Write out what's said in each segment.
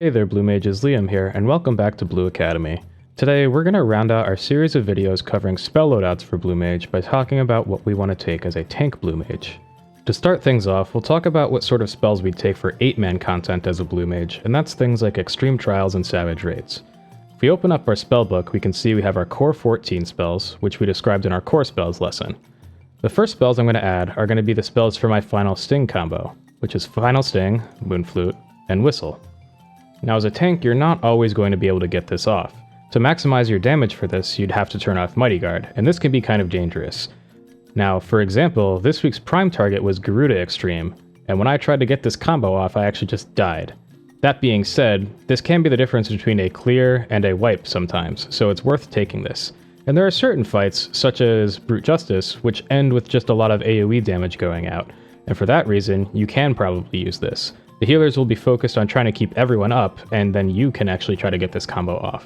Hey there Blue Mages, Liam here, and welcome back to Blue Academy. Today we're going to round out our series of videos covering spell loadouts for Blue Mage by talking about what we want to take as a tank Blue Mage. To start things off, we'll talk about what sort of spells we'd take for 8-man content as a Blue Mage, and that's things like Extreme Trials and Savage Raids. If we open up our spellbook, we can see we have our core 14 spells, which we described in our core spells lesson. The first spells I'm going to add are going to be the spells for my Final Sting combo, which is Final Sting, Moonflute, and Whistle. Now as a tank, you're not always going to be able to get this off. To maximize your damage for this, you'd have to turn off Mighty Guard, and this can be kind of dangerous. Now, for example, this week's prime target was Garuda Extreme, and when I tried to get this combo off, I actually just died. That being said, this can be the difference between a clear and a wipe sometimes, so it's worth taking this. And there are certain fights, such as Brute Justice, which end with just a lot of AoE damage going out, and for that reason, you can probably use this. The healers will be focused on trying to keep everyone up, and then you can actually try to get this combo off.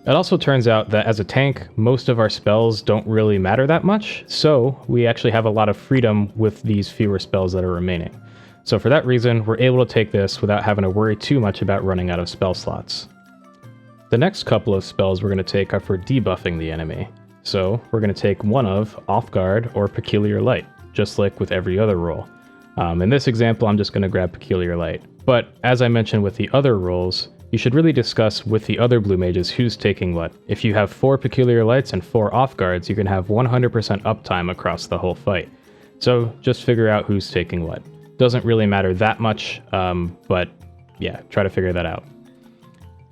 It also turns out that as a tank, most of our spells don't really matter that much, so we actually have a lot of freedom with these fewer spells that are remaining. So for that reason, we're able to take this without having to worry too much about running out of spell slots. The next couple of spells we're going to take are for debuffing the enemy. So we're going to take one of Off Guard or Peculiar Light, just like with every other role. In this example, I'm just going to grab Peculiar Light. But as I mentioned with the other roles, you should really discuss with the other Blue Mages who's taking what. If you have 4 Peculiar Lights and 4 Off Guards, you can have 100% uptime across the whole fight. So just figure out who's taking what. Doesn't really matter that much, but yeah, try to figure that out.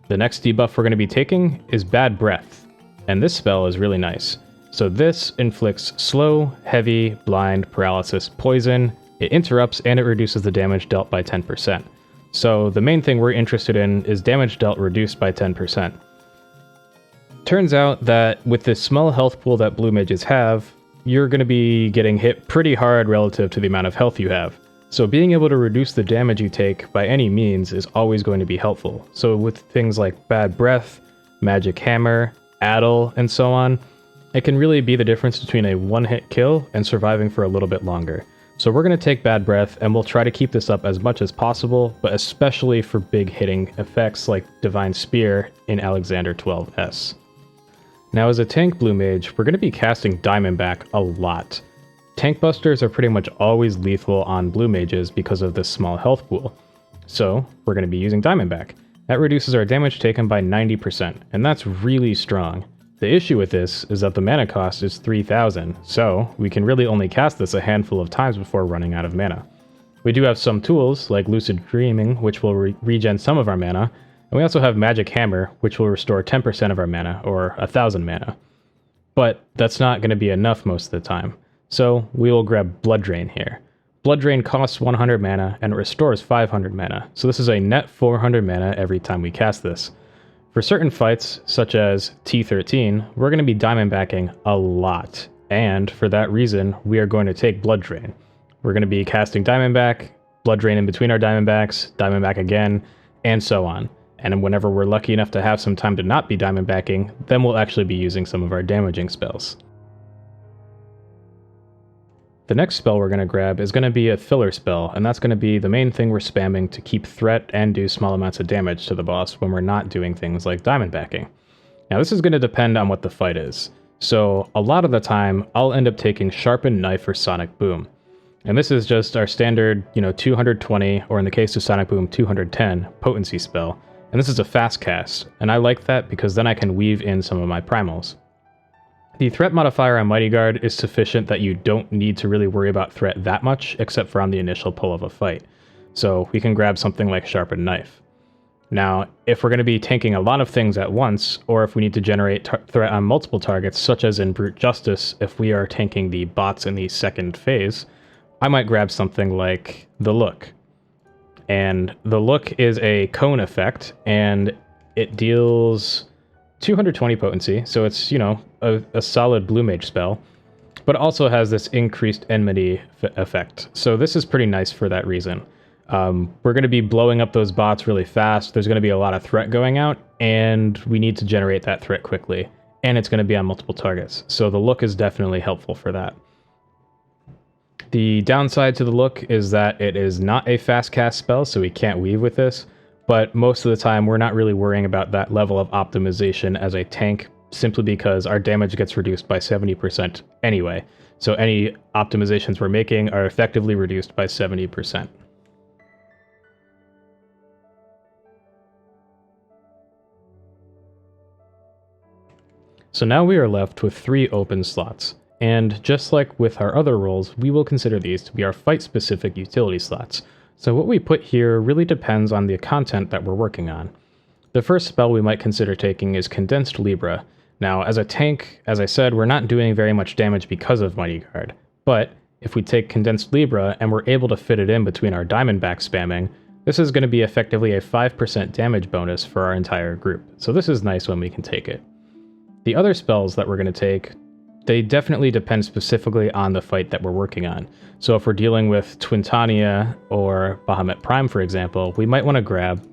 The next debuff we're going to be taking is Bad Breath, and this spell is really nice. So this inflicts slow, heavy, blind, paralysis, poison. It interrupts and it reduces the damage dealt by 10%. So the main thing we're interested in is damage dealt reduced by 10%. Turns out that with this small health pool that Blue Mages have, you're going to be getting hit pretty hard relative to the amount of health you have. So being able to reduce the damage you take by any means is always going to be helpful. So with things like Bad Breath, Magic Hammer, Addle, and so on, it can really be the difference between a one-hit kill and surviving for a little bit longer. So we're going to take Bad Breath, and we'll try to keep this up as much as possible, but especially for big hitting effects like Divine Spear in Alexander 12S. Now as a tank Blue Mage, we're going to be casting Diamondback a lot. Tank Busters are pretty much always lethal on Blue Mages because of this small health pool. So we're going to be using Diamondback. That reduces our damage taken by 90%, and that's really strong. The issue with this is that the mana cost is 3,000, so we can really only cast this a handful of times before running out of mana. We do have some tools, like Lucid Dreaming, which will regen some of our mana, and we also have Magic Hammer, which will restore 10% of our mana, or 1,000 mana. But that's not going to be enough most of the time, so we will grab Blood Drain here. Blood Drain costs 100 mana, and it restores 500 mana, so this is a net 400 mana every time we cast this. For certain fights, such as T13, we're going to be Diamondbacking a lot, and for that reason, we are going to take Blood Drain. We're going to be casting Diamondback, Blood Drain in between our Diamondbacks, Diamondback again, and so on. And whenever we're lucky enough to have some time to not be Diamondbacking, then we'll actually be using some of our damaging spells. The next spell we're going to grab is going to be a filler spell, and that's going to be the main thing we're spamming to keep threat and do small amounts of damage to the boss when we're not doing things like Diamondbacking. Now this is going to depend on what the fight is. So a lot of the time, I'll end up taking Sharpened Knife or Sonic Boom. And this is just our standard, 220, or in the case of Sonic Boom, 210 potency spell. And this is a fast cast, and I like that because then I can weave in some of my primals. The threat modifier on Mighty Guard is sufficient that you don't need to really worry about threat that much, except for on the initial pull of a fight. So we can grab something like Sharpened Knife. Now, if we're going to be tanking a lot of things at once, or if we need to generate threat on multiple targets, such as in Brute Justice, if we are tanking the bots in the second phase, I might grab something like the Look. And the Look is a cone effect, and it deals 220 potency, so it's, a solid Blue Mage spell, but also has this increased enmity effect. So this is pretty nice for that reason. We're going to be blowing up those bots really fast, there's going to be a lot of threat going out, and we need to generate that threat quickly, and it's going to be on multiple targets, so the Look is definitely helpful for that. The downside to the Look is that it is not a fast cast spell, so we can't weave with this, but most of the time we're not really worrying about that level of optimization as a tank, simply because our damage gets reduced by 70% anyway. So any optimizations we're making are effectively reduced by 70%. So now we are left with 3 open slots, and just like with our other roles, we will consider these to be our fight-specific utility slots. So what we put here really depends on the content that we're working on. The first spell we might consider taking is Condensed Libra. Now, as a tank, as I said, we're not doing very much damage because of Mighty Guard, but if we take Condensed Libra and we're able to fit it in between our Diamondback spamming, this is going to be effectively a 5% damage bonus for our entire group, so this is nice when we can take it. The other spells that we're going to take, they definitely depend specifically on the fight that we're working on. So if we're dealing with Twintania or Bahamut Prime, for example, we might want to grab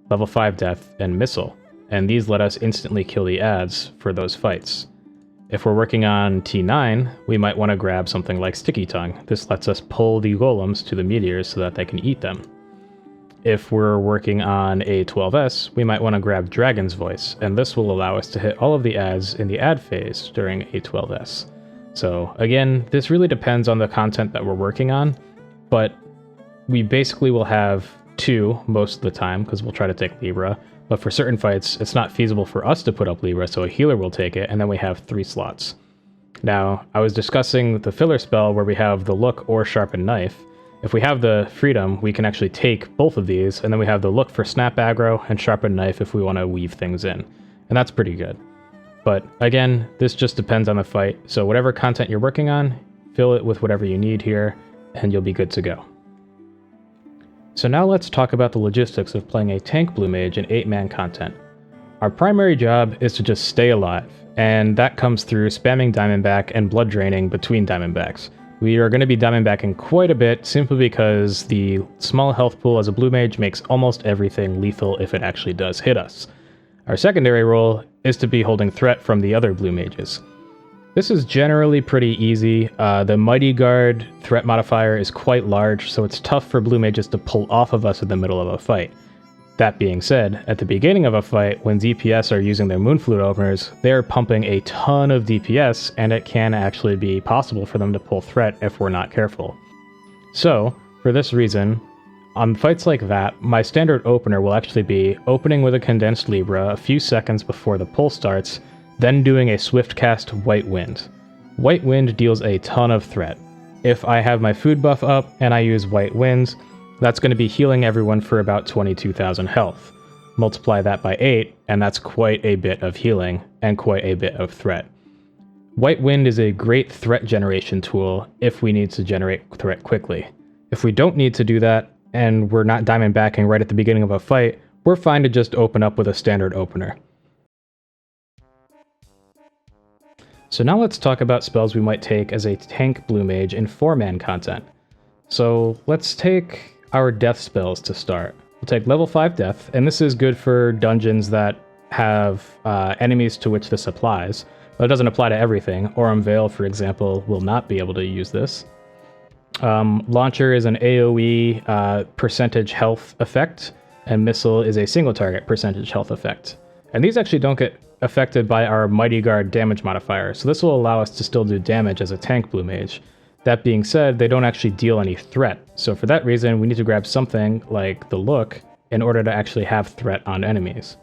level 5 Death and Missile, and these let us instantly kill the adds for those fights. If we're working on T9, we might want to grab something like Sticky Tongue. This lets us pull the golems to the meteors so that they can eat them. If we're working on a 12S, we might want to grab Dragon's Voice, and this will allow us to hit all of the adds in the add phase during a 12S. So again, this really depends on the content that we're working on, but we basically will have 2 most of the time, because we'll try to take Libra, but for certain fights, it's not feasible for us to put up Libra, so a healer will take it, and then we have 3 slots. Now, I was discussing the filler spell where we have the Look or Sharpened Knife. If we have the freedom, we can actually take both of these, and then we have the Look for Snap Aggro and Sharpened Knife if we want to weave things in. And that's pretty good. But again, this just depends on the fight, so whatever content you're working on, fill it with whatever you need here, and you'll be good to go. So now let's talk about the logistics of playing a tank blue mage in 8-man content. Our primary job is to just stay alive, and that comes through spamming Diamondback and blood draining between Diamondbacks. We are going to be Diamondbacking quite a bit, simply because the small health pool as a blue mage makes almost everything lethal if it actually does hit us. Our secondary role is to be holding threat from the other blue mages. This is generally pretty easy. The Mighty Guard threat modifier is quite large, so it's tough for blue mages to pull off of us in the middle of a fight. That being said, at the beginning of a fight, when DPS are using their Moonflute openers, they're pumping a ton of DPS, and it can actually be possible for them to pull threat if we're not careful. So, for this reason, on fights like that, my standard opener will actually be opening with a Condensed Libra a few seconds before the pull starts, then doing a swift cast White Wind. White Wind deals a ton of threat. If I have my food buff up and I use White Winds, that's going to be healing everyone for about 22,000 health. Multiply that by 8, and that's quite a bit of healing, and quite a bit of threat. White Wind is a great threat generation tool if we need to generate threat quickly. If we don't need to do that, and we're not Diamondbacking right at the beginning of a fight, we're fine to just open up with a standard opener. So now let's talk about spells we might take as a tank blue mage in 4-man content. So let's take our death spells to start. We'll take level 5 death, and this is good for dungeons that have enemies to which this applies, but it doesn't apply to everything. Aurum Vale, for example, will not be able to use this. Launcher is an AoE percentage health effect, and Missile is a single target percentage health effect. And these actually don't get affected by our Mighty Guard damage modifier, so this will allow us to still do damage as a tank blue mage. That being said, they don't actually deal any threat, so for that reason we need to grab something like the Look in order to actually have threat on enemies.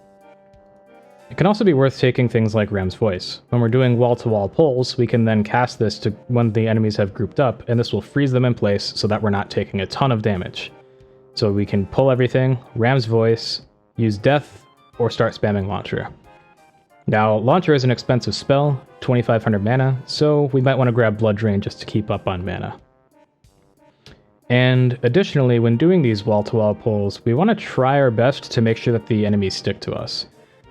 It can also be worth taking things like Ram's Voice. When we're doing wall-to-wall pulls, we can then cast this to when the enemies have grouped up, and this will freeze them in place so that we're not taking a ton of damage. So we can pull everything, Ram's Voice, use Death, or start spamming Launcher. Now, Launcher is an expensive spell, 2,500 mana, so we might want to grab Blood Drain just to keep up on mana. And additionally, when doing these wall-to-wall pulls, we want to try our best to make sure that the enemies stick to us.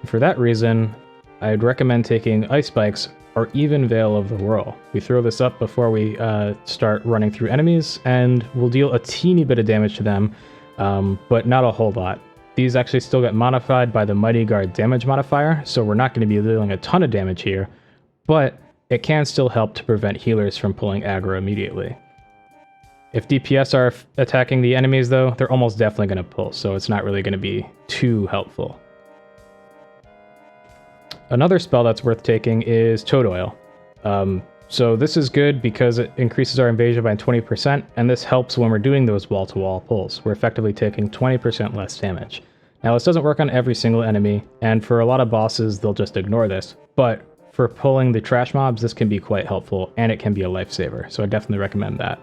For that reason, I'd recommend taking Ice Spikes or even Veil of the Whirl. We throw this up before we start running through enemies, and we'll deal a teeny bit of damage to them, but not a whole lot. These actually still get modified by the Mighty Guard damage modifier, so we're not going to be dealing a ton of damage here, but it can still help to prevent healers from pulling aggro immediately. If DPS are attacking the enemies though, they're almost definitely going to pull, so it's not really going to be too helpful. Another spell that's worth taking is Toad Oil. So this is good because it increases our invasion by 20%, and this helps when we're doing those wall-to-wall pulls. We're effectively taking 20% less damage. Now this doesn't work on every single enemy, and for a lot of bosses they'll just ignore this, but for pulling the trash mobs this can be quite helpful, and it can be a lifesaver, so I definitely recommend that.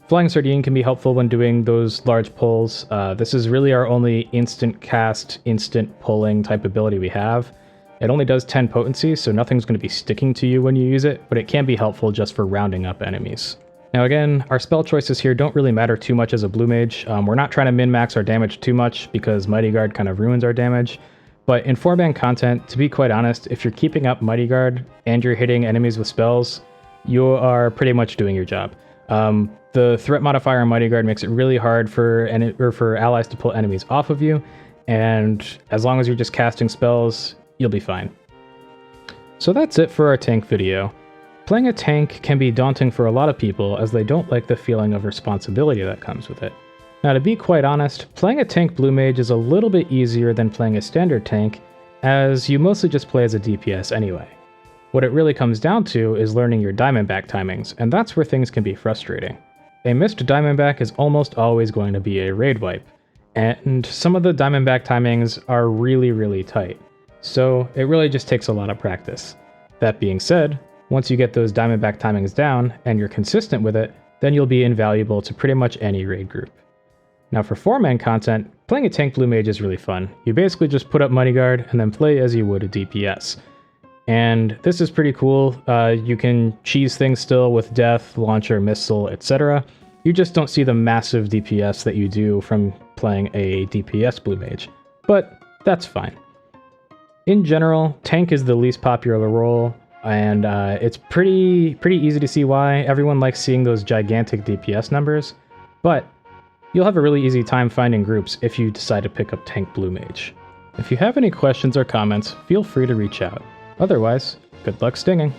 Flying Sardine can be helpful when doing those large pulls. This is really our only instant cast, instant pulling type ability we have. It only does 10 potency, so nothing's going to be sticking to you when you use it, but it can be helpful just for rounding up enemies. Now again, our spell choices here don't really matter too much as a blue mage. We're not trying to min-max our damage too much because Mighty Guard kind of ruins our damage. But in 4-man content, to be quite honest, if you're keeping up Mighty Guard and you're hitting enemies with spells, you are pretty much doing your job. The threat modifier on Mighty Guard makes it really hard for allies to pull enemies off of you, and as long as you're just casting spells, you'll be fine. So that's it for our tank video. Playing a tank can be daunting for a lot of people as they don't like the feeling of responsibility that comes with it. Now to be quite honest, playing a tank blue mage is a little bit easier than playing a standard tank, as you mostly just play as a DPS anyway. What it really comes down to is learning your Diamondback timings, and that's where things can be frustrating. A missed Diamondback is almost always going to be a raid wipe, and some of the Diamondback timings are really tight. So it really just takes a lot of practice. That being said, once you get those Diamondback timings down and you're consistent with it, then you'll be invaluable to pretty much any raid group. Now for 4-man content, playing a tank blue mage is really fun. You basically just put up Mighty Guard and then play as you would a DPS. And this is pretty cool. You can cheese things still with death, launcher, missile, etc. You just don't see the massive DPS that you do from playing a DPS blue mage. But that's fine. In general, tank is the least popular role, and it's pretty easy to see why. Everyone likes seeing those gigantic DPS numbers, but you'll have a really easy time finding groups if you decide to pick up tank blue mage. If you have any questions or comments, feel free to reach out. Otherwise, good luck stinging.